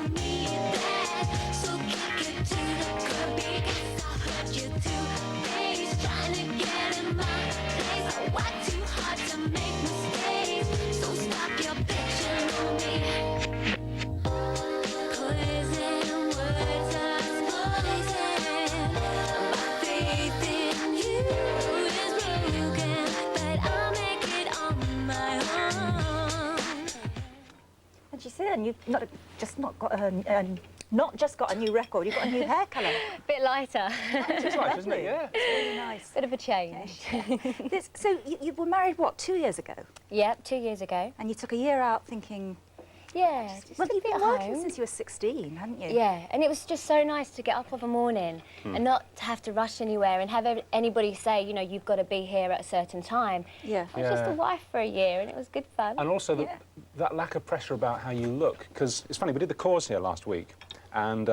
don't need that. So kick it to the curb because I heard you too. Days trying to get in my place. I work too hard to make mistakes. So stop your bitching on me. Poison words are poison. My faith in you is broken, but I'll make it on my own. And she said, and you've not just got a new record, you've got a new hair colour. Bit lighter. It's right, isn't it? Yeah. It's really nice. Bit of a change. Okay. So you were married, what, 2 years ago? Yeah, 2 years ago. And you took a year out thinking... Yeah. Well, you've been at working home. since you were 16, hadn't you? Yeah, and it was just so nice to get up of a morning and not to have to rush anywhere and have anybody say, you know, you've got to be here at a certain time. Yeah. I was just a wife for a year and it was good fun. And also that lack of pressure about how you look, because it's funny, we did the cause here last week, and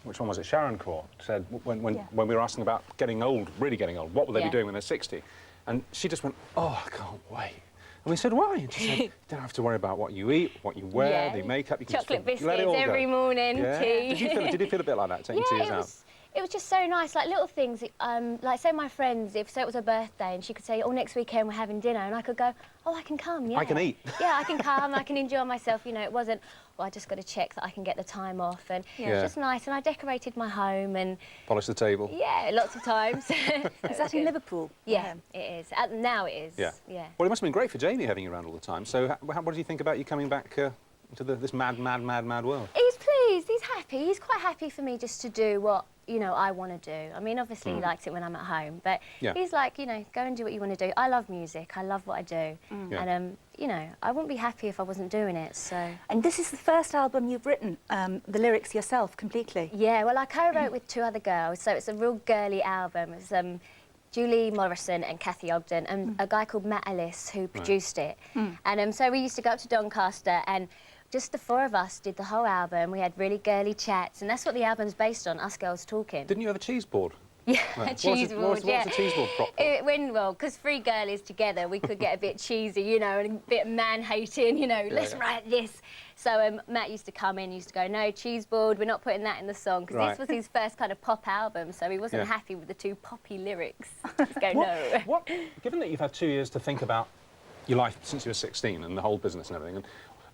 which one was it? Sharon Core said when we were asking about getting old, really getting old, what will they be doing when they're 60? And she just went, oh, I can't wait. And we said, why? And she said, you don't have to worry about what you eat, what you wear, the makeup. You can chocolate just let it biscuits all every go. morning, tea. Did you feel a bit like that, taking 2 years out? It was just so nice, like little things, like say my friends, if say it was her birthday and she could say, oh, next weekend we're having dinner, and I could go, oh, I can come, yeah. I can eat. Yeah, I can come, I can enjoy myself, you know, it wasn't, well, I just got to check that I can get the time off, and it was just nice, and I decorated my home and... Polished the table. Yeah, lots of times. Is that in Liverpool? Yeah, it is. Now it is. Yeah. Well, it must have been great for Jamie having you around all the time, so what do you think about you coming back into this mad world? He's pleased, he's happy, he's quite happy for me just to do what, you know, I want to do. I mean, obviously he likes it when I'm at home, but he's like, you know, go and do what you want to do. I love music, I love what I do, and, you know, I wouldn't be happy if I wasn't doing it, so... And this is the first album you've written, the lyrics yourself, completely? Yeah, well, I co-wrote with 2 other girls, so it's a real girly album. It's Julie Morrison and Kathy Ogden, and a guy called Matt Ellis who produced it. And so we used to go up to Doncaster, and just the 4 of us did the whole album. We had really girly chats, and that's what the album's based on, us girls talking. Didn't you have a cheese board? Yeah, a cheese board, What's a cheese board prop? Well, because 3 girlies together, we could get a bit cheesy, you know, and a bit man-hating, you know, let's write this. So Matt used to come in, used to go, no, cheese board, we're not putting that in the song, because this was his first kind of pop album, so he wasn't happy with the 2 poppy lyrics. Just go, no. Given that you've had 2 years to think about your life since you were 16 and the whole business and everything,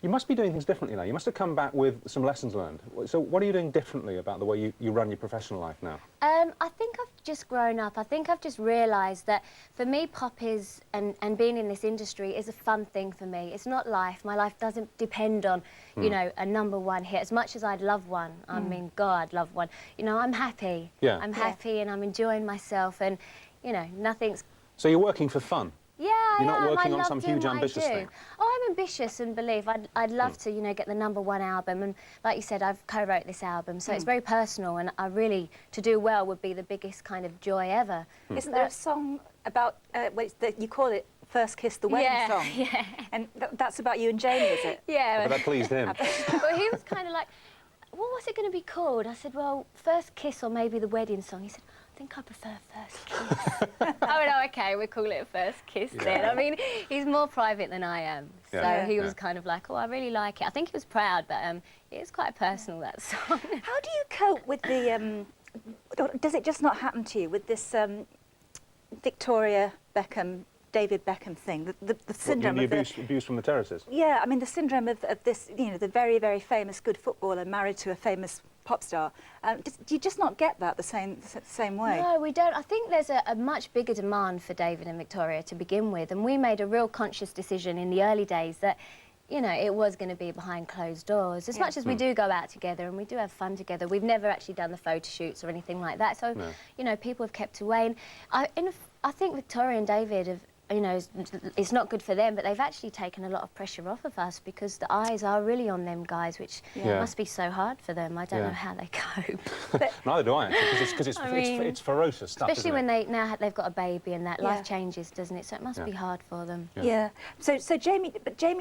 you must be doing things differently now. You must have come back with some lessons learned. So what are you doing differently about the way you run your professional life now? I think I've just grown up. I think I've just realised that for me, pop is, and being in this industry is a fun thing for me. It's not life. My life doesn't depend on, you know, a #1 hit. As much as I'd love one, I mean, God, I'd love one. You know, I'm happy. Yeah. I'm happy and I'm enjoying myself, and, you know, nothing's... So you're working for fun? Yeah, You're not working on some huge ambitious thing? Oh, I'm ambitious and believe I'd love to, you know, get the #1 album, and like you said, I've co-wrote this album, so it's very personal, and I really, to do well would be the biggest kind of joy ever. Isn't there a song about, you call it First Kiss, the wedding song? Yeah. And that's about you and Jamie, is it? Yeah. But that pleased him. Well, he was kind of like, what was it going to be called? I said, well, First Kiss or maybe the wedding song. He said, I think I prefer First Kiss. I went, oh, OK, we'll call it First Kiss then. I mean, he's more private than I am. So he was kind of like, oh, I really like it. I think he was proud, but it's quite personal, that song. How do you cope with the... does it just not happen to you with this Victoria Beckham, David Beckham thing, the syndrome of the abuse from the terraces? Yeah, I mean, the syndrome of this, you know, the very, very famous good footballer married to a famous pop star. Do you just not get that the same way? No, we don't. I think there's a much bigger demand for David and Victoria to begin with, and we made a real conscious decision in the early days that, you know, it was going to be behind closed doors. As much as we do go out together and we do have fun together, we've never actually done the photo shoots or anything like that. So, you know, people have kept away. And I think Victoria and David have, you know, it's not good for them, but they've actually taken a lot of pressure off of us because the eyes are really on them guys, which must be so hard for them. I don't know how they cope. But neither do I, because it's ferocious stuff. Especially when they've got a baby and that life changes, doesn't it? So it must be hard for them. Yeah. So Jamie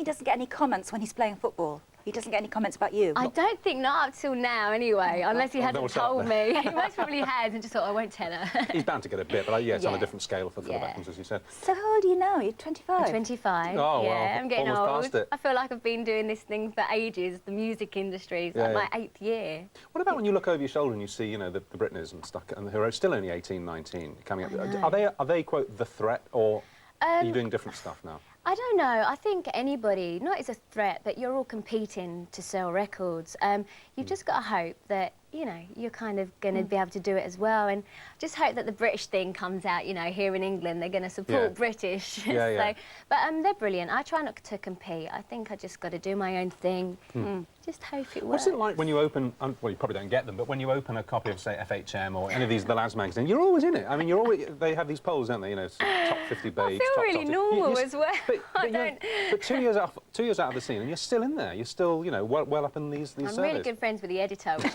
doesn't get any comments when he's playing football. He doesn't get any comments about you? I don't think not up till now, anyway, unless he hasn't told me. He most probably has and just thought, I won't tell her. He's bound to get a bit, but yeah, it's on a Yeah. different scale for the Yeah. Beckhams, as you said. So how old are you now? You're 25? I'm 25. Oh, yeah, well, I'm getting almost old. past it. I feel like I've been doing this thing for ages, the music industry. It's Yeah, like my 8th year. What about when you look over your shoulder and you see, you know, the Britneys and stuff, and who are still only 18, 19, coming up? Are they, quote, the threat, or are you doing different stuff now? I don't know. I think anybody, not as a threat, but you're all competing to sell records. You've just got to hope that, you know, you're kind of going to be able to do it as well. And just hope that the British thing comes out, you know, here in England, they're going to support British. Yeah, yeah. But they're brilliant. I try not to compete. I think I just got to do my own thing. Just hope it works. What's it like when you open, well, you probably don't get them, but when you open a copy of, say, FHM or any of these, the Lads magazine, you're always in it. I mean, you're always, they have these polls, don't they, you know, top 50 babes, I feel top really normal as well. But 2 years out of the scene, and you're still in there. You're still, you know, well up in these I'm surveys. really good friends with the editor, which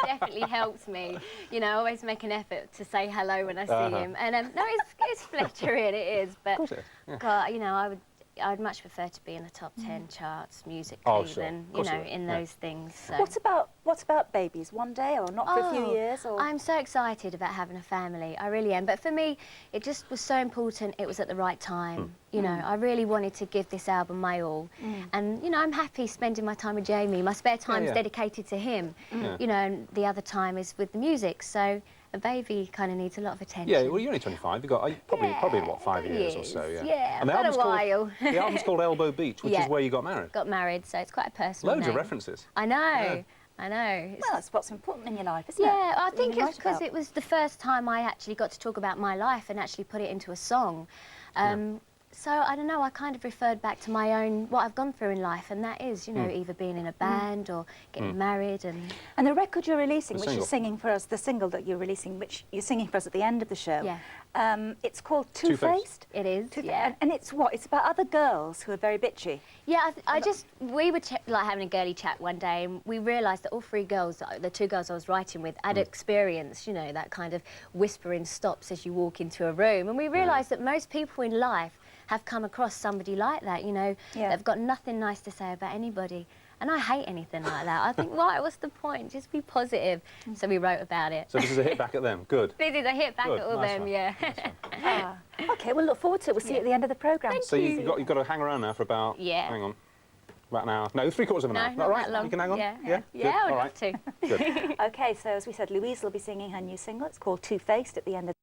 definitely helps me. You know, I always make an effort to say hello when I see him. And no, it's flattering, it is. But, Of course it is, yeah. God, you know, I'd much prefer to be in the top 10 charts musically Sure. than, Of you course know, you would, in yeah. those things. So. What's about babies? One day or not for a few years? Or? I'm so excited about having a family. I really am. But for me, it just was so important. It was at the right time. You know, I really wanted to give this album my all. And, you know, I'm happy spending my time with Jamie. My spare time's dedicated to him. You know, and the other time is with the music. So a baby kind of needs a lot of attention. Yeah, well, you're only 25. You've got probably what, 5 years or so, yeah. Yeah, and the quite a album's while. The album's called Elbow Beach, which Yeah. is where you got married. Got married, so it's quite a personal Loads of name. references. I know. Yeah. I know. Well, that's what's important in your life, isn't it? Yeah, I What think you it's write because about. it was the first time I actually got to talk about my life and actually put it into a song. So, I don't know, I kind of referred back to my own, what I've gone through in life, and that is, you know, either being in a band or getting married and... And the record you're releasing, The which single. you're singing for us, the single that you're releasing, which you're singing for us at the end of the show, it's called Two-Faced. Two-Faced? It is, yeah. And it's what? It's about other girls who are very bitchy. Yeah, we were like having a girly chat one day, and we realised that all 3 girls, the 2 girls I was writing with, had experienced, you know, that kind of whispering stops as you walk into a room. And we realised that most people in life have come across somebody like that, you know, that have got nothing nice to say about anybody. And I hate anything like that. I think, why? What's the point? Just be positive. So we wrote about it. So this is a hit back at them. Good. This is a hit back Good, at all nice them, one. yeah. OK, we'll look forward to it. We'll see you at the end of the programme. So you've got to hang around now for about, hang on, about an hour. No, 3/4 of an hour. No, Is not that right? that long. You can hang on? Yeah, Good. yeah, I would All love right. to. Good. OK, so as we said, Louise will be singing her new single. It's called Two-Faced at the end of